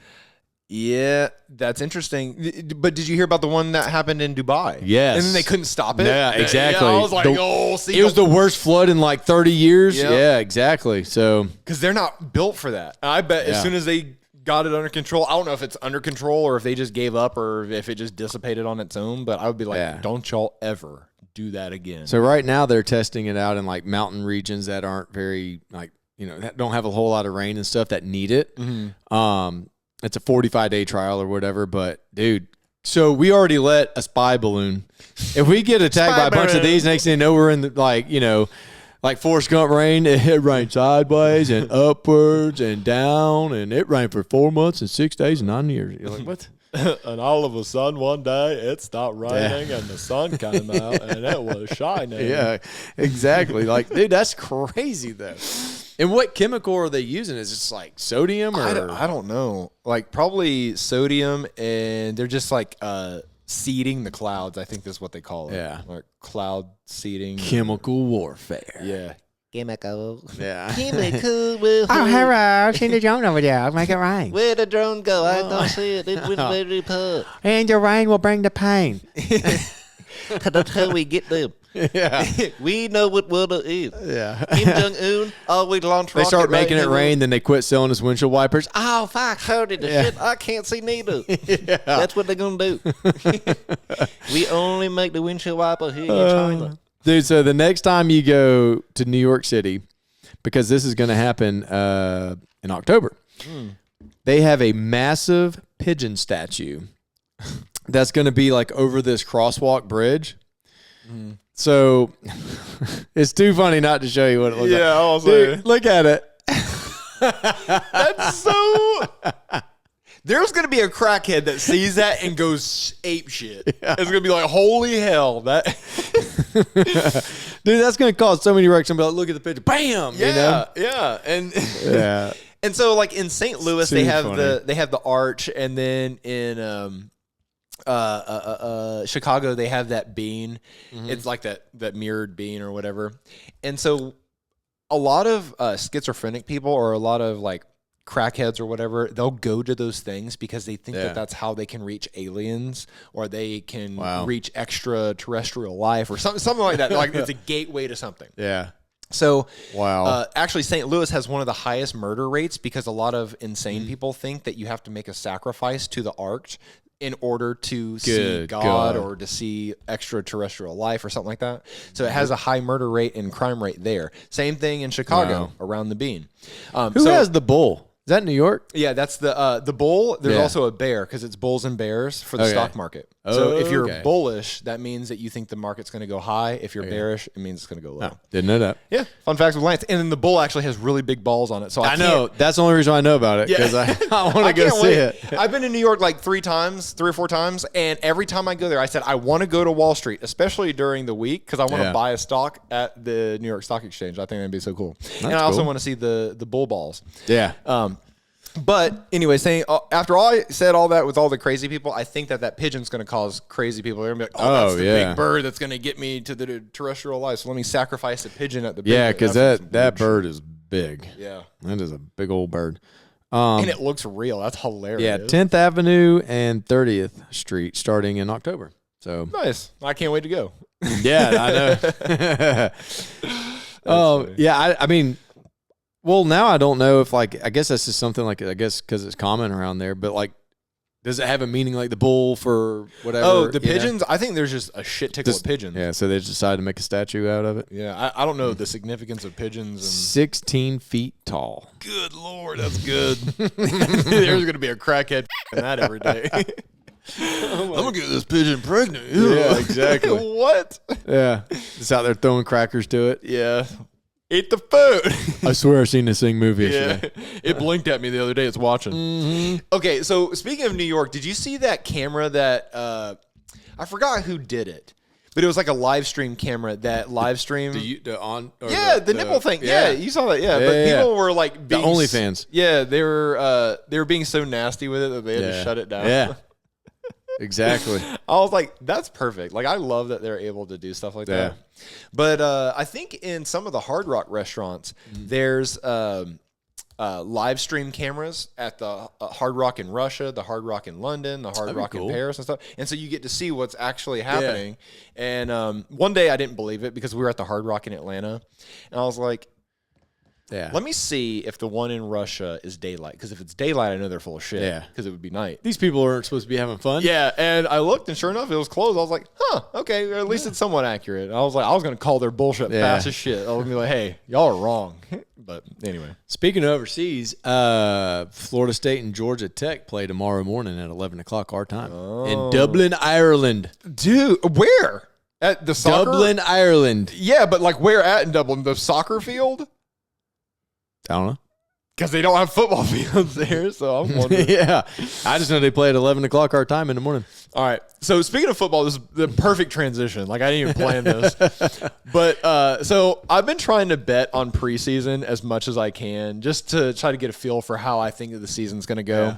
[SPEAKER 2] Yeah, that's interesting. But did you hear about the one that happened in Dubai?
[SPEAKER 3] Yes.
[SPEAKER 2] And then they couldn't stop it?
[SPEAKER 3] Yeah, exactly.
[SPEAKER 2] Yeah, I was like,
[SPEAKER 3] it was the worst flood in like 30 years.
[SPEAKER 2] Yep.
[SPEAKER 3] Yeah, exactly. So,
[SPEAKER 2] because they're not built for that. I bet as soon as they got it under control, I don't know if it's under control or if they just gave up or if it just dissipated on its own, but I would be like, don't y'all ever do that again.
[SPEAKER 3] So right now they're testing it out in like mountain regions that aren't very like, that don't have a whole lot of rain and stuff that need it. It's a 45-day trial or whatever, but dude, so we already let a spy balloon. If we get attacked by a bunch of these, next thing you know, we're in the like Forrest Gump rain. It rained sideways and upwards and down, and it rained for 4 months and 6 days and 9 years. You're like, what?
[SPEAKER 2] And all of a sudden, one day, it stopped raining and the sun came out and it was shining.
[SPEAKER 3] Yeah, exactly. Like, dude, that's crazy though. And what chemical are they using? Is it just like sodium or?
[SPEAKER 2] I don't know. Like, probably sodium, and they're just like seeding the clouds. I think that's what they call it.
[SPEAKER 3] Yeah.
[SPEAKER 2] Like cloud seeding.
[SPEAKER 3] Chemical warfare.
[SPEAKER 2] Yeah.
[SPEAKER 5] Chemical.
[SPEAKER 3] Yeah.
[SPEAKER 5] Chemical.
[SPEAKER 3] Oh, hello. Send the drone over there. I'll make it rain.
[SPEAKER 5] Where the drone go? I don't see it. It went very poor.
[SPEAKER 3] And the rain will bring the pain.
[SPEAKER 5] That's how we get them.
[SPEAKER 3] Yeah.
[SPEAKER 5] We know what water is.
[SPEAKER 3] Yeah.
[SPEAKER 5] Kim Jong-un always launch
[SPEAKER 3] They start
[SPEAKER 5] rocket right
[SPEAKER 3] making it
[SPEAKER 5] in the
[SPEAKER 3] rain, then they quit selling us windshield wipers.
[SPEAKER 5] Oh, fuck. Howdy the shit. I can't see neither. That's what they're going to do. We only make the windshield wiper here in China.
[SPEAKER 3] Dude, so the next time you go to New York City, because this is going to happen in October, they have a massive pigeon statue that's going to be like over this crosswalk bridge. So it's too funny not to show you what it looks like.
[SPEAKER 2] Yeah, I was
[SPEAKER 3] Dude,
[SPEAKER 2] like,
[SPEAKER 3] look at it.
[SPEAKER 2] that's so. There's gonna be a crackhead that sees that and goes ape shit. Yeah. It's gonna be like, holy hell, that.
[SPEAKER 3] Dude, that's going to cause so many wrecks. I'm like, look at the picture. Bam!
[SPEAKER 2] Yeah,
[SPEAKER 3] You know?
[SPEAKER 2] yeah, and
[SPEAKER 3] Yeah.
[SPEAKER 2] and so like in St. Louis, they
[SPEAKER 3] Too
[SPEAKER 2] have
[SPEAKER 3] funny.
[SPEAKER 2] they have the arch, and then in Chicago they have that bean. It's like that mirrored bean or whatever, and so a lot of schizophrenic people or a lot of like crackheads or whatever, they'll go to those things because they think that that's how they can reach aliens or they can reach extraterrestrial life or something like that. Like it's a gateway to something.
[SPEAKER 3] Yeah.
[SPEAKER 2] So,
[SPEAKER 3] Wow.
[SPEAKER 2] actually, St. Louis has one of the highest murder rates because a lot of insane people think that you have to make a sacrifice to the arch in order to see
[SPEAKER 3] Good
[SPEAKER 2] God
[SPEAKER 3] God.
[SPEAKER 2] or to see extraterrestrial life or something like that. So it has a high murder rate and crime rate there. Same thing in Chicago around the bean.
[SPEAKER 3] Who has the bull? Is that New York?
[SPEAKER 2] Yeah, that's the bull. There's
[SPEAKER 3] Yeah.
[SPEAKER 2] also a bear because it's bulls and bears for the
[SPEAKER 3] Okay.
[SPEAKER 2] stock market. So if you're
[SPEAKER 3] Okay.
[SPEAKER 2] bullish, that means that you think the market's going to go high. If you're bearish, it means it's going to go low.
[SPEAKER 3] Didn't know that.
[SPEAKER 2] Yeah, fun facts with Lance. And then the bull actually has really big balls on it. So I
[SPEAKER 3] know. That's the only reason I know about it because I want to go
[SPEAKER 2] can't
[SPEAKER 3] see
[SPEAKER 2] wait.
[SPEAKER 3] it.
[SPEAKER 2] I've been to New York like 3 or 4 times, and every time I go there, I said I want to go to Wall Street, especially during the week, because I want to buy a stock at the New York Stock Exchange. I think that'd be so cool. And I also want to see the bull balls.
[SPEAKER 3] Yeah.
[SPEAKER 2] But anyway, saying after I said all that with all the crazy people, I think that pigeon's going to cause crazy people. They're going to be like, oh, that's the big bird that's going to get me to the terrestrial life. So let me sacrifice a pigeon at the big
[SPEAKER 3] Yeah, because that bird is big.
[SPEAKER 2] Yeah.
[SPEAKER 3] That is a big old bird.
[SPEAKER 2] And it looks real. That's hilarious.
[SPEAKER 3] Yeah, 10th Avenue and 30th Street starting in October. So
[SPEAKER 2] Nice. I can't wait to go.
[SPEAKER 3] yeah, I know. Yeah, I mean, well, now I don't know if like I guess that's just something like I guess because it's common around there, but like, does it have a meaning like the bull for whatever?
[SPEAKER 2] Oh, the
[SPEAKER 3] you know?
[SPEAKER 2] pigeons? I think there's just a shit tickle of pigeons.
[SPEAKER 3] Yeah, so they just decided to make a statue out of it.
[SPEAKER 2] Yeah, I don't know the significance of pigeons.
[SPEAKER 3] 16 feet tall.
[SPEAKER 2] Good Lord, that's good. There's going to be a crackhead in that every day. I'm going to get this pigeon pregnant.
[SPEAKER 3] Yeah, exactly.
[SPEAKER 2] What?
[SPEAKER 3] Yeah, just out there throwing crackers to it.
[SPEAKER 2] Yeah. Eat the food.
[SPEAKER 3] I swear I've seen this thing movie
[SPEAKER 2] Yeah.
[SPEAKER 3] yesterday.
[SPEAKER 2] It blinked at me the other day. It's watching. Okay, so speaking of New York, did you see that camera that I forgot who did it, but it was like a live stream camera that live streamed.
[SPEAKER 3] The
[SPEAKER 2] nipple thing. Yeah, you saw that. Yeah, but people were like being
[SPEAKER 3] OnlyFans.
[SPEAKER 2] Yeah, they were being so nasty with it that they had to shut it down.
[SPEAKER 3] Yeah, exactly.
[SPEAKER 2] I was like, that's perfect. Like, I love that they're able to do stuff like that. But I think in some of the Hard Rock restaurants, there's live stream cameras at the Hard Rock in Russia, the Hard Rock in London, the Hard Rock in Paris and stuff. And so you get to see what's actually happening. And one day I didn't believe it because we were at the Hard Rock in Atlanta. And I was like, let me see if the one in Russia is daylight. Because if it's daylight, I know they're full of shit. Yeah. Because it would be night.
[SPEAKER 3] These people aren't supposed to be having fun.
[SPEAKER 2] Yeah, and I looked, and sure enough, it was closed. I was like, huh, okay, or at least it's somewhat accurate. I was going to call their bullshit fast as shit. I was going to be like, hey, y'all are wrong. But anyway.
[SPEAKER 3] Speaking of overseas, Florida State and Georgia Tech play tomorrow morning at 11 o'clock our time in Dublin, Ireland.
[SPEAKER 2] Dude, where? At the soccer?
[SPEAKER 3] Dublin, Ireland.
[SPEAKER 2] Yeah, but like where at in Dublin? The soccer field?
[SPEAKER 3] I don't know.
[SPEAKER 2] Because they don't have football fields there, so I'm wondering.
[SPEAKER 3] Yeah. I just know they play at 11 o'clock our time in the morning.
[SPEAKER 2] All right. So speaking of football, this is the perfect transition. Like I didn't even plan this. But so I've been trying to bet on preseason as much as I can just to try to get a feel for how I think that the season's going to go. Yeah.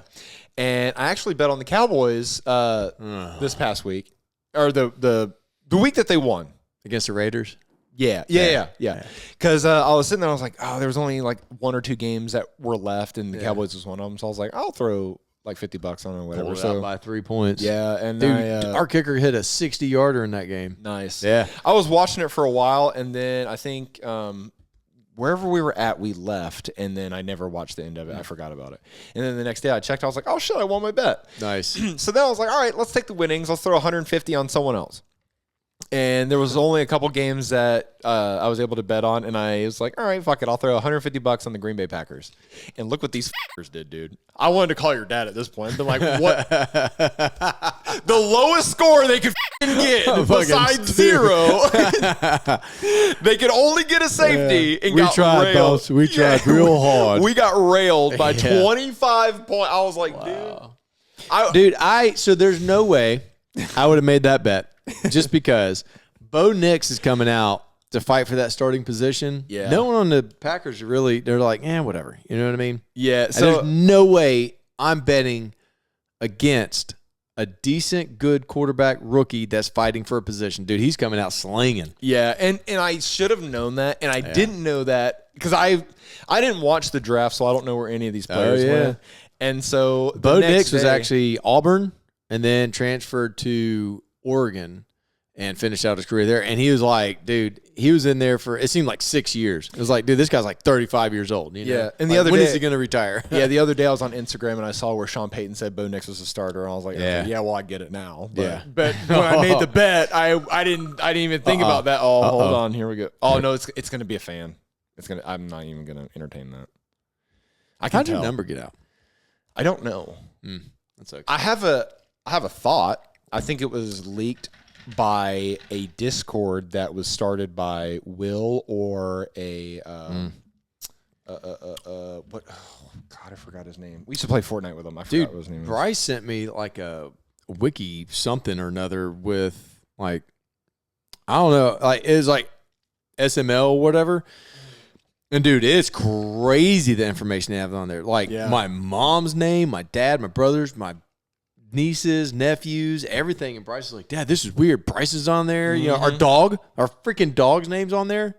[SPEAKER 2] And I actually bet on the Cowboys this past week, or the week that they won.
[SPEAKER 3] Against the Raiders?
[SPEAKER 2] Yeah. Because I was sitting there, I was like, oh, there was only like 1 or 2 games that were left, and the Cowboys was one of them. So I was like, I'll throw like $50 on it or whatever.
[SPEAKER 3] Pulled
[SPEAKER 2] so
[SPEAKER 3] out by 3 points.
[SPEAKER 2] Yeah, and
[SPEAKER 3] dude, our kicker hit a 60-yarder in that game.
[SPEAKER 2] Nice.
[SPEAKER 3] Yeah.
[SPEAKER 2] I was watching it for a while, and then I think wherever we were at, we left, and then I never watched the end of it. I forgot about it. And then the next day I checked. I was like, oh, shit, I won my bet.
[SPEAKER 3] Nice.
[SPEAKER 2] So then I was like, all right, let's take the winnings. Let's throw 150 on someone else. And there was only a couple games that I was able to bet on, and I was like, all right, fuck it. I'll throw $150 on the Green Bay Packers. And look what these fuckers did, dude. I wanted to call your dad at this point. They're like, what? The lowest score they could get besides 0. They could only get a safety and got railed.
[SPEAKER 3] Boss. We tried real hard.
[SPEAKER 2] We got railed by 25 points. I was like, dude.
[SPEAKER 3] So there's no way I would have made that bet. Just because Bo Nix is coming out to fight for that starting position.
[SPEAKER 2] Yeah.
[SPEAKER 3] No one on the Packers really, they're like, whatever. You know what I mean?
[SPEAKER 2] Yeah.
[SPEAKER 3] So there's no way I'm betting against a decent, good quarterback rookie that's fighting for a position. Dude, he's coming out slinging.
[SPEAKER 2] Yeah, and I should have known that, and I didn't know that because I didn't watch the draft, so I don't know where any of these players went. And so
[SPEAKER 3] Bo Nix was actually Auburn and then transferred to Oregon and finished out his career there. And he was like, dude, he was in there for, it seemed like 6 years. It was like, dude, this guy's like 35 years old. You know?
[SPEAKER 2] Yeah. And
[SPEAKER 3] the other
[SPEAKER 2] day,
[SPEAKER 3] when is he going to retire?
[SPEAKER 2] Yeah. The other day I was on Instagram and I saw where Sean Payton said Bo Nix was a starter. And I was like, okay, well, I get it now. But, but when I made the bet, I didn't even think about that. Oh, hold on. Here we go. Oh, no, it's going to be a fan. I'm not even going to entertain that.
[SPEAKER 3] How'd your number get out?
[SPEAKER 2] I don't know.
[SPEAKER 3] That's okay.
[SPEAKER 2] I have a thought. I think it was leaked by a Discord that was started by Will or what? Oh, God, I forgot his name. We used to play Fortnite with him. I forgot what his name was.
[SPEAKER 3] Bryce sent me like a wiki something or another with like, I don't know, like it was like SML or whatever. And dude, it's crazy the information they have on there. Like my mom's name, my dad, my brothers, my nieces, nephews, everything. And Bryce is like, Dad, this is weird. Bryce is on there. You know, our freaking dog's name's on there.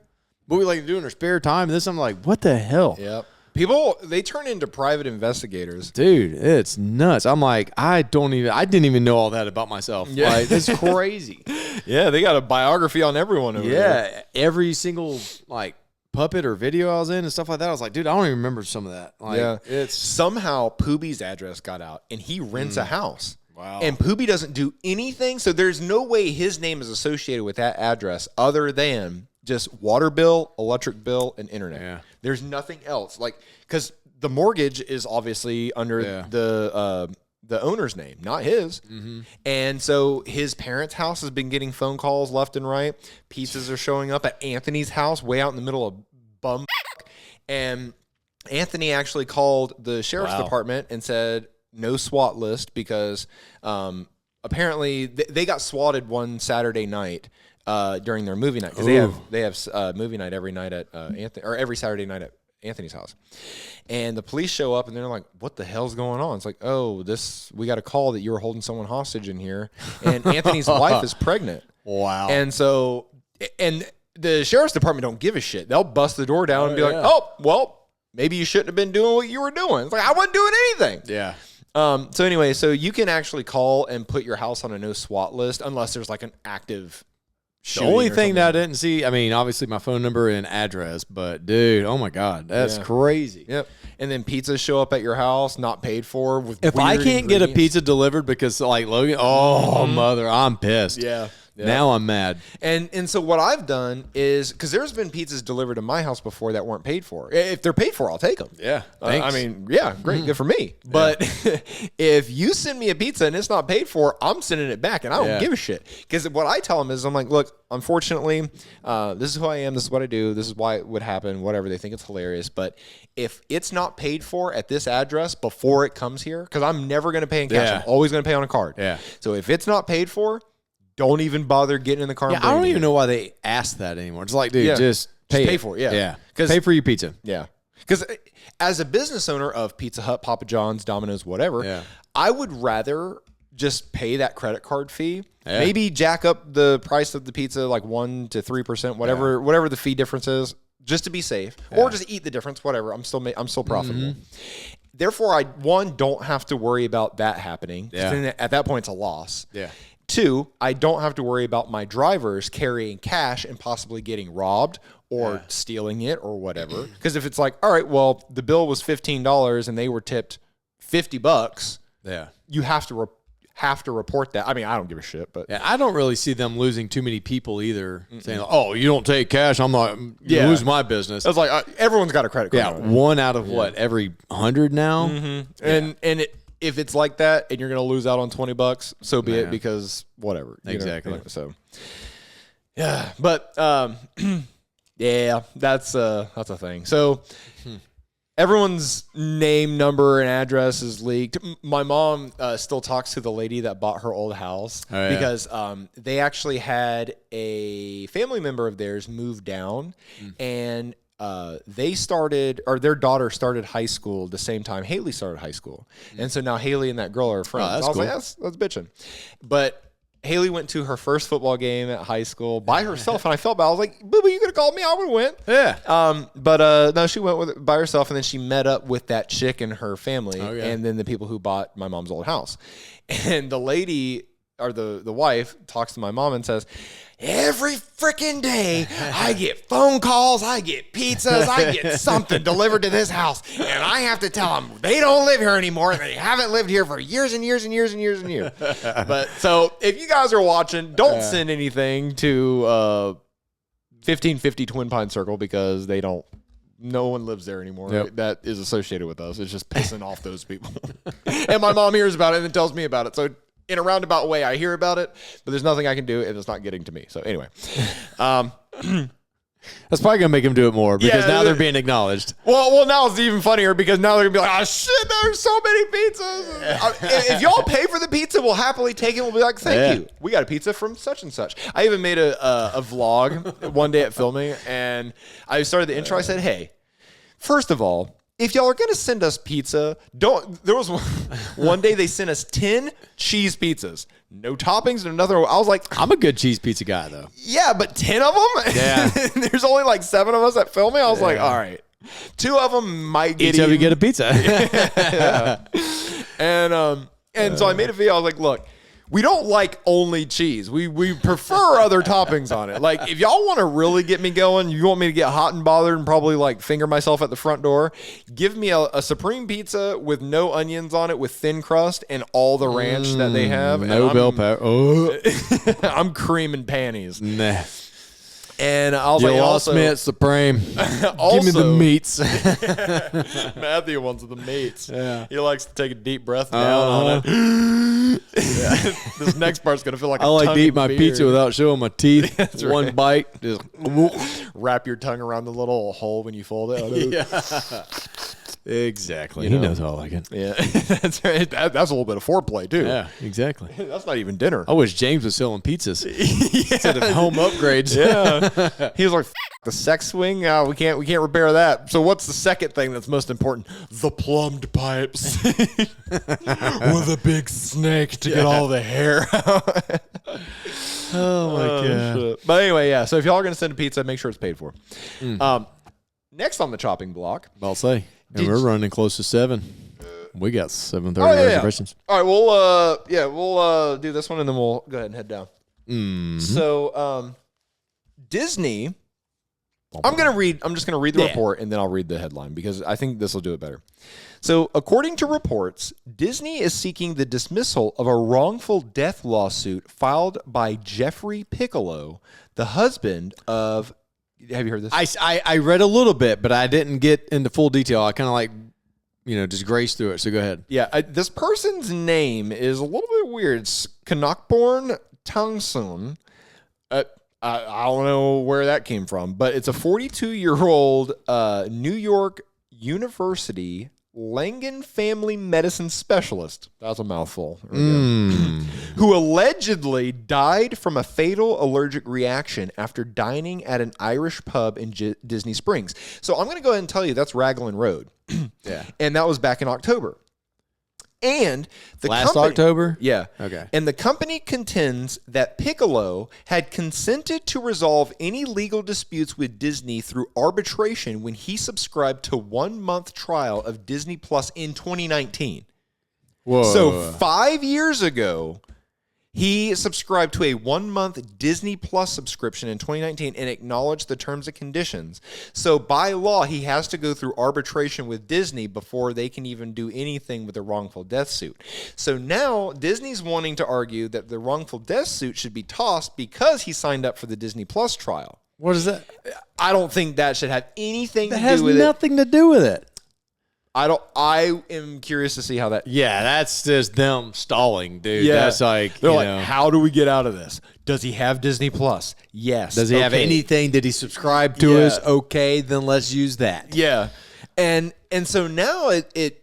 [SPEAKER 3] What we like to do in our spare time. And this, I'm like, what the hell?
[SPEAKER 2] Yep. People, they turn into private investigators.
[SPEAKER 3] Dude, it's nuts. I'm like, I didn't even know all that about myself.
[SPEAKER 2] Yeah.
[SPEAKER 3] Like, it's crazy.
[SPEAKER 2] Yeah, they got a biography on everyone over there.
[SPEAKER 3] Yeah. Every single, like, puppet or video I was in and stuff like that. I was like, dude, I don't even remember some of that. Like,
[SPEAKER 2] it's somehow Poobie's address got out and he rents a house.
[SPEAKER 3] Wow.
[SPEAKER 2] And Poobie doesn't do anything. So there's no way his name is associated with that address other than just water bill, electric bill, and internet.
[SPEAKER 3] Yeah.
[SPEAKER 2] There's nothing else. Like, because the mortgage is obviously under the owner's name, not his. Mm-hmm. And so his parents' house has been getting phone calls left and right. Pizzas are showing up at Anthony's house way out in the middle of bum. And Anthony actually called the sheriff's department and said no SWAT list because apparently they got swatted one Saturday night during their movie night because they have movie night every night at Anthony, or every Saturday night at Anthony's house. And the police show up and they're like, what the hell's going on? It's like, oh, we got a call that you were holding someone hostage in here. And Anthony's wife is pregnant.
[SPEAKER 3] Wow.
[SPEAKER 2] And so, and the sheriff's department don't give a shit. They'll bust the door down and be like, oh, well, maybe you shouldn't have been doing what you were doing. It's like, I wasn't doing anything.
[SPEAKER 3] Yeah.
[SPEAKER 2] So anyway, so you can actually call and put your house on a no SWAT list unless there's like an active
[SPEAKER 3] The only thing that I didn't see, I mean, obviously my phone number and address, but dude, oh my God, that's crazy.
[SPEAKER 2] Yep. And then pizzas show up at your house, not paid for. With
[SPEAKER 3] if I can't get a pizza delivered because like Logan, mother, I'm pissed.
[SPEAKER 2] Yeah.
[SPEAKER 3] Now I'm mad.
[SPEAKER 2] And so what I've done is, because there's been pizzas delivered to my house before that weren't paid for. If they're paid for, I'll take them.
[SPEAKER 3] Yeah,
[SPEAKER 2] I
[SPEAKER 3] thanks.
[SPEAKER 2] mean, yeah, great, good for me. But if you send me a pizza and it's not paid for, I'm sending it back, and I don't give a shit. Because what I tell them is, I'm like, look, unfortunately, this is who I am. This is what I do. This is why it would happen. Whatever. They think it's hilarious. But if it's not paid for at this address before it comes here, because I'm never going to pay in cash. I'm always going to pay on a card.
[SPEAKER 3] Yeah.
[SPEAKER 2] So if it's not paid for, don't even bother getting in the car.
[SPEAKER 3] Yeah, I don't even know why they ask that anymore. It's like, dude, just pay
[SPEAKER 2] for it. Yeah.
[SPEAKER 3] Yeah.
[SPEAKER 2] 'Cause-
[SPEAKER 3] pay for your pizza.
[SPEAKER 2] Yeah. Because as a business owner of Pizza Hut, Papa John's, Domino's, whatever, I would rather just pay that credit card fee. Yeah. Maybe jack up the price of the pizza like 1 to 3%, whatever the fee difference is, just to be safe, or just eat the difference. Whatever. I'm still profitable. Therefore, I don't have to worry about that happening. Then at that point, it's a loss.
[SPEAKER 3] Yeah.
[SPEAKER 2] 2, I don't have to worry about my drivers carrying cash and possibly getting robbed or stealing it or whatever. Because if it's like, all right, well, the bill was $15 and they were tipped $50, you have to report that. I mean, I don't give a shit, but
[SPEAKER 3] I don't really see them losing too many people either. Saying, like, "Oh, you don't take cash, I'm not lose my business."
[SPEAKER 2] it's like everyone's got a credit card.
[SPEAKER 3] Yeah, 1 out of every 100 now.
[SPEAKER 2] And if it's like that and you're going to lose out on $20, so be it, because whatever.
[SPEAKER 3] Exactly.
[SPEAKER 2] So, yeah, but yeah, that's a thing. So everyone's name, number, and address is leaked. My mom still talks to the lady that bought her old house because they actually had a family member of theirs move down, and their daughter started high school the same time Haley started high school. And so now Haley and that girl are friends.
[SPEAKER 3] That's
[SPEAKER 2] I was like, that's bitching. But Haley went to her first football game at high school by herself, and I felt bad. I was like, "Boo boo, you could have called me. I would have went."
[SPEAKER 3] Yeah.
[SPEAKER 2] But no, she went by herself, and then she met up with that chick and her family, and then the people who bought my mom's old house. And the lady, or the wife, talks to my mom and says, "Every freaking day, I get phone calls, I get pizzas, I get something delivered to this house, and I have to tell them they don't live here anymore, and they haven't lived here for years and years and years and years and years." But so if you guys are watching, don't send anything to 1550 Twin Pine Circle, because no one lives there anymore. That is associated with us. It's just pissing off those people. And my mom hears about it and then tells me about it. So in a roundabout way, I hear about it, but there's nothing I can do, and it's not getting to me. So anyway,
[SPEAKER 3] that's probably gonna make them do it more, because now they're being acknowledged.
[SPEAKER 2] Well, now it's even funnier, because now they're gonna be like, "Oh shit, there's so many pizzas." If y'all pay for the pizza, we'll happily take it. We'll be like, "Thank you. We got a pizza from such and such." I even made a vlog one day at filming, and I started the intro. I said, "Hey, first of all, if y'all are going to send us pizza, there was one day they sent us 10 cheese pizzas. No toppings, no nothing." I was like,
[SPEAKER 3] I'm a good cheese pizza guy, though.
[SPEAKER 2] yeah, but 10 of them?
[SPEAKER 3] Yeah.
[SPEAKER 2] There's only like 7 of us at filming. I was like, all right. 2 of them might get
[SPEAKER 3] Each of you get a pizza.
[SPEAKER 2] And so I made a video. I was like, look, we don't like only cheese. We prefer other toppings on it. Like, if y'all want to really get me going, you want me to get hot and bothered and probably like finger myself at the front door, give me a supreme pizza with no onions on it, with thin crust and all the ranch that they have.
[SPEAKER 3] No bell pepper. Oh.
[SPEAKER 2] I'm creaming panties.
[SPEAKER 3] Nah.
[SPEAKER 2] And I was
[SPEAKER 3] You
[SPEAKER 2] like,
[SPEAKER 3] lost
[SPEAKER 2] also,
[SPEAKER 3] me at Supreme. Give me the
[SPEAKER 2] also-
[SPEAKER 3] meats.
[SPEAKER 2] Matthew wants the meats.
[SPEAKER 3] Yeah.
[SPEAKER 2] He likes to take a deep breath down on it. This next part's gonna feel like
[SPEAKER 3] I like to eat my pizza without showing my teeth. One
[SPEAKER 2] right.
[SPEAKER 3] bite. Just
[SPEAKER 2] wrap your tongue around the little hole when you fold it.
[SPEAKER 3] yeah. Exactly.
[SPEAKER 2] You
[SPEAKER 3] He
[SPEAKER 2] know.
[SPEAKER 3] knows how I like it.
[SPEAKER 2] Yeah, that's right. That's a little bit of foreplay too.
[SPEAKER 3] Yeah, exactly.
[SPEAKER 2] That's not even dinner.
[SPEAKER 3] I wish James was selling pizzas instead of home upgrades.
[SPEAKER 2] Yeah, he was like, "F- the sex swing. We can't repair that. So what's the second thing that's most important? The plumbed pipes with a big snake to get all the hair out."
[SPEAKER 3] Oh my god.
[SPEAKER 2] Shit. But anyway, yeah. So if y'all are gonna send a pizza, make sure it's paid for. Next on the chopping block.
[SPEAKER 3] I'll say. And we're running close to 7. We got 7:30 reservations.
[SPEAKER 2] All right, we'll do this one, and then we'll go ahead and head down. So Disney I'm just gonna read the report and then I'll read the headline because I think this will do it better. So, according to reports, Disney is seeking the dismissal of a wrongful death lawsuit filed by Jeffrey Piccolo, the husband of. Have you heard this?
[SPEAKER 3] I read a little bit, but I didn't get into full detail. I kind of like, just grazed through it. So go ahead.
[SPEAKER 2] Yeah, this person's name is a little bit weird. It's Kanokborn Tangsun. I don't know where that came from, but it's a 42-year-old New York University Langan family medicine specialist. That's a mouthful. Who allegedly died from a fatal allergic reaction after dining at an Irish pub in Disney Springs. So I'm going to go ahead and tell you that's Raglan Road.
[SPEAKER 3] Yeah.
[SPEAKER 2] And that was back in October. And the
[SPEAKER 3] Last October?
[SPEAKER 2] Yeah.
[SPEAKER 3] Okay.
[SPEAKER 2] And the company contends that Piccolo had consented to resolve any legal disputes with Disney through arbitration when he subscribed to 1-month trial of Disney Plus in 2019.
[SPEAKER 3] Whoa.
[SPEAKER 2] So 5 years ago, he subscribed to a 1-month Disney Plus subscription in 2019 and acknowledged the terms and conditions. So by law, he has to go through arbitration with Disney before they can even do anything with a wrongful death suit. So now Disney's wanting to argue that the wrongful death suit should be tossed because he signed up for the Disney Plus trial.
[SPEAKER 3] What is that?
[SPEAKER 2] I don't think that should have anything
[SPEAKER 3] That
[SPEAKER 2] to
[SPEAKER 3] has
[SPEAKER 2] do with
[SPEAKER 3] nothing to do with it.
[SPEAKER 2] I am curious to see how that.
[SPEAKER 3] Yeah, that's just them stalling, dude.
[SPEAKER 2] Yeah.
[SPEAKER 3] That's like,
[SPEAKER 2] They're like, how do we get out of this? Does he have Disney Plus? Yes.
[SPEAKER 3] does he have
[SPEAKER 2] Okay.
[SPEAKER 3] anything? Did he subscribe to
[SPEAKER 2] Yeah.
[SPEAKER 3] us? Okay, then let's use that.
[SPEAKER 2] Yeah. And so now it
[SPEAKER 3] That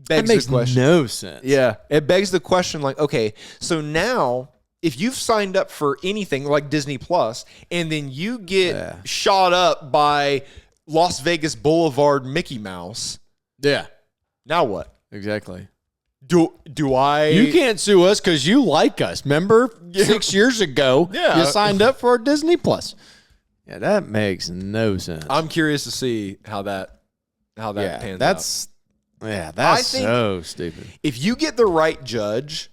[SPEAKER 2] begs
[SPEAKER 3] makes
[SPEAKER 2] the question.
[SPEAKER 3] no sense.
[SPEAKER 2] Yeah. It begs the question like, okay, so now if you've signed up for anything like Disney Plus and then you get shot up by Las Vegas Boulevard Mickey Mouse,
[SPEAKER 3] Yeah,
[SPEAKER 2] now what?
[SPEAKER 3] exactly.
[SPEAKER 2] Do I?
[SPEAKER 3] You can't sue us because you like us. Remember 6 years ago,
[SPEAKER 2] Yeah.
[SPEAKER 3] you signed up for Disney Plus. Yeah, that makes no sense.
[SPEAKER 2] I'm curious to see how that pans out.
[SPEAKER 3] That's
[SPEAKER 2] think-
[SPEAKER 3] so stupid.
[SPEAKER 2] If you get the right judge,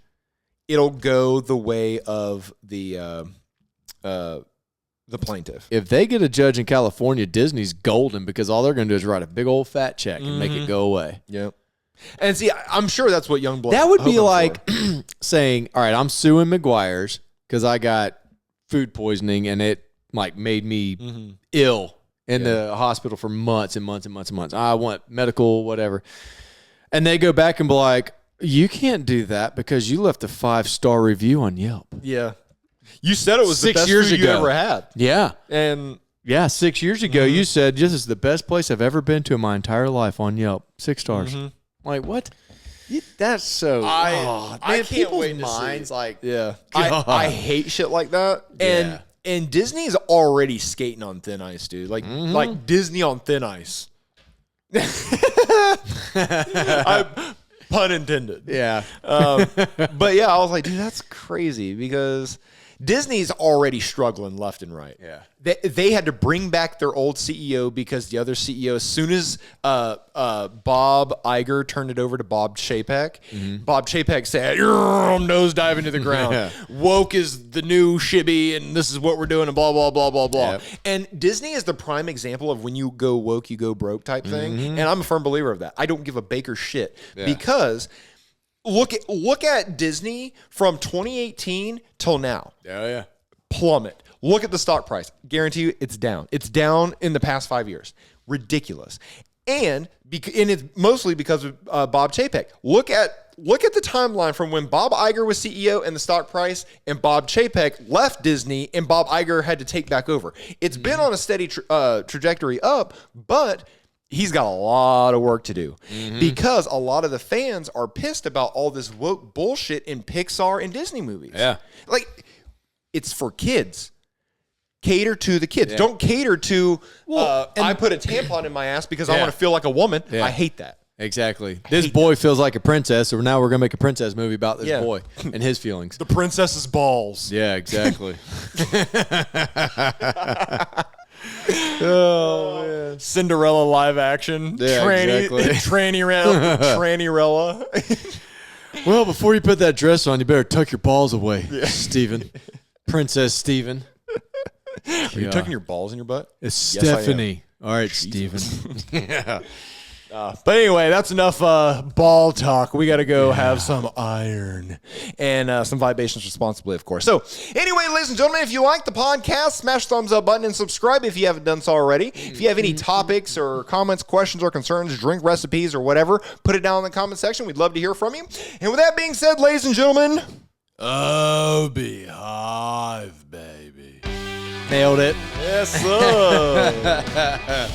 [SPEAKER 2] it'll go the way of the plaintiff.
[SPEAKER 3] If they get a judge in California, Disney's golden because all they're going to do is write a big old fat check and make it go away.
[SPEAKER 2] Yep. And see, I'm sure that's what Youngblood.
[SPEAKER 3] That would be like saying, all right, I'm suing McGuire's because I got food poisoning and it like made me ill in the hospital for months and months and months and months. I want medical, whatever. And they go back and be like, you can't do that because you left a 5-star review on Yelp.
[SPEAKER 2] Yeah. You said it was
[SPEAKER 3] 6
[SPEAKER 2] the best
[SPEAKER 3] years
[SPEAKER 2] food you
[SPEAKER 3] ago.
[SPEAKER 2] ever had.
[SPEAKER 3] Yeah.
[SPEAKER 2] And
[SPEAKER 3] Yeah, 6 years ago, you said, this is the best place I've ever been to in my entire life on Yelp. 6 stars. Like, what? That's so...
[SPEAKER 2] I can't
[SPEAKER 3] people's
[SPEAKER 2] wait to see.
[SPEAKER 3] minds, like...
[SPEAKER 2] yeah.
[SPEAKER 3] God.
[SPEAKER 2] I hate shit like that.
[SPEAKER 3] Yeah.
[SPEAKER 2] And Disney's already skating on thin ice, dude. Like Disney on thin ice. Pun intended.
[SPEAKER 3] Yeah.
[SPEAKER 2] But yeah, I was like, dude, that's crazy because Disney's already struggling left and right.
[SPEAKER 3] Yeah.
[SPEAKER 2] They had to bring back their old CEO because the other CEO, as soon as Bob Iger turned it over to Bob Chapek, Bob Chapek said, I'm nose diving to the ground.
[SPEAKER 3] Yeah.
[SPEAKER 2] Woke is the new shibby and this is what we're doing and blah, blah, blah, blah, blah.
[SPEAKER 3] Yep.
[SPEAKER 2] And Disney is the prime example of when you go woke, you go broke type thing. And I'm a firm believer of that. I don't give a baker shit because look at Disney from 2018 till now.
[SPEAKER 3] Oh, yeah.
[SPEAKER 2] Plummet. Look at the stock price. Guarantee you it's down. It's down in the past 5 years. Ridiculous. And it's mostly because of Bob Chapek. Look at the timeline from when Bob Iger was CEO and the stock price and Bob Chapek left Disney and Bob Iger had to take back over. It's been on a steady trajectory up, but he's got a lot of work to do because a lot of the fans are pissed about all this woke bullshit in Pixar and Disney movies.
[SPEAKER 3] Yeah.
[SPEAKER 2] Like, it's for kids. Cater to the kids. Don't cater to, I put a tampon in my ass because I want to feel like a woman.
[SPEAKER 3] Yeah.
[SPEAKER 2] I hate that.
[SPEAKER 3] Exactly. This boy feels like a princess, so now we're going to make a princess movie about this boy and his feelings.
[SPEAKER 2] The princess's balls.
[SPEAKER 3] Yeah, exactly.
[SPEAKER 2] Oh, man. Cinderella live action.
[SPEAKER 3] Yeah, exactly.
[SPEAKER 2] Tranny-rella.
[SPEAKER 3] Well, before you put that dress on, you better tuck your balls away, Steven. Princess Steven.
[SPEAKER 2] Are you tucking your balls in your butt?
[SPEAKER 3] It's
[SPEAKER 2] Yes, I am.
[SPEAKER 3] Stephanie. All right, Steven.
[SPEAKER 2] Yeah. But anyway, that's enough ball talk. We got to go have some iron and some vibations responsibly, of course. So anyway, ladies and gentlemen, if you like the podcast, smash the thumbs up button and subscribe if you haven't done so already. If you have any topics or comments, questions, or concerns, drink recipes or whatever, put it down in the comment section. We'd love to hear from you. And with that being said, ladies and gentlemen,
[SPEAKER 3] Oh, beehive, baby.
[SPEAKER 2] nailed it. Yes, sir.